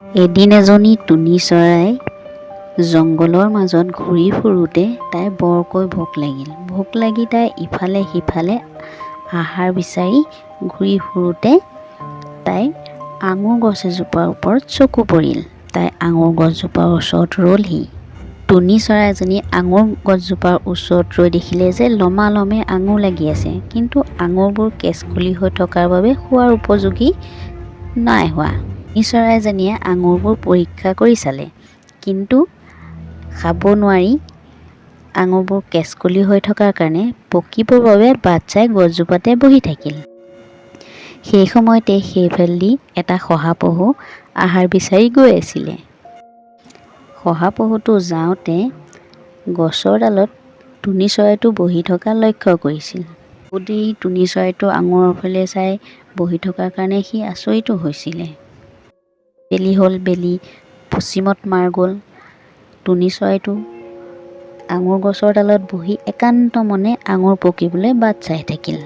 এদিন এজনী টুনি চৰাই জংঘলৰ মাজত ঘূৰি ফুৰোঁতে তাই বৰকৈ ভোক লাগিল। ভোক লাগি তাই ইফালে সিফালে আহাৰ বিচাৰি ঘূৰি ফুৰোঁতে তাই আঙুৰ গছ এজোপাৰ ওপৰত চকু পৰিল। তাই আঙুৰ গছজোপাৰ ওচৰত ৰ'লহি। টুনি চৰাইজনী আঙুৰ গছজোপাৰ ওচৰত ৰৈ দেখিলে যে লমালমে আঙুৰ লাগি আছে, কিন্তু আঙুৰবোৰ কেঁচকলি হৈ থকাৰ বাবে খোৱাৰ উপযোগী নাই হোৱা। টুনি চৰাইজনীয়ে আঙুৰবোৰ পৰীক্ষা কৰি চালে, কিন্তু খাব নোৱাৰি। আঙুৰবোৰ কেঁচকলি হৈ থকাৰ কাৰণে পকিবৰ বাবে বাট চাই গছজোপাতে বহি থাকিল। সেই সময়তে সেইফালেদি এটা শহাপহু আহাৰ বিচাৰি গৈ আছিলে। শহাপহুটো যাওঁতে গছৰ ডালত টুনি চৰাইটো বহি থকা লক্ষ্য কৰিছিল। বহুত দেৰি টুনি চৰাইটো আঙুৰৰ ফালে চাই বহি থকাৰ কাৰণে সি আচৰিতো হৈছিলে। বেলি হ'ল, বেলি পশ্চিমত মাৰ গ'ল। টুনি চৰাইটো আঙুৰ গছৰ ডালত বহি একান্ত মনে আঙুৰ পকিবলৈ বাট চাই থাকিল।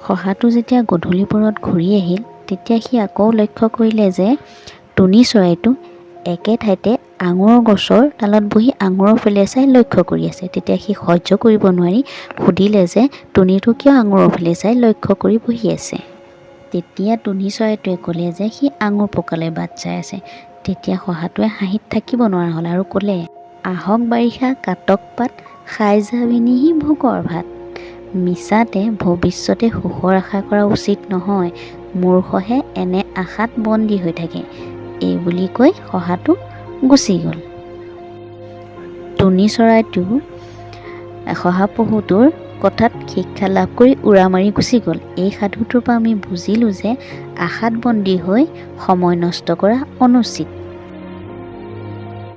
শহাটো যেতিয়া গধূলি পৰত ঘূৰি আহিল, তেতিয়া সি আকৌ লক্ষ্য কৰিলে যে টুনি চৰাইটো একে ঠাইতে আঙুৰৰ গছৰ ডালত বহি আঙুৰৰ ফালে চাই লক্ষ্য কৰি আছে। তেতিয়া সি সহ্য কৰিব নোৱাৰি সুধিলে যে টুনিটো কিয় আঙুৰৰ ফালে চাই লক্ষ্য কৰি বহি আছে। তেতিয়া টুনি চৰাইটোৱে ক'লে যে সি আঙুৰ পকালৈ বাট চাই আছে। তেতিয়া শহাটোৱে হাঁহিত থাকিব নোৱাৰা হ'ল আৰু ক'লে, আহক বাৰিষা কাটক পাত, খাই যাবিনিহি ভোকৰ ভাত। মিছাতে ভৱিষ্যতে সুখৰ আশা কৰা উচিত নহয়, মূৰ্খহে এনে আশাত বন্দী হৈ থাকে। এই বুলি কৈ শহাটো গুচি গ'ল। টুনি চৰাইটো শহাপহুটোৰ কথাত শিক্ষা লাভ কৰি উৰা মাৰি গুচি গ'ল। এই সাধুটোৰ পৰা আমি বুজিলোঁ যে আশাত বন্দী হৈ সময় নষ্ট কৰা অনুচিত।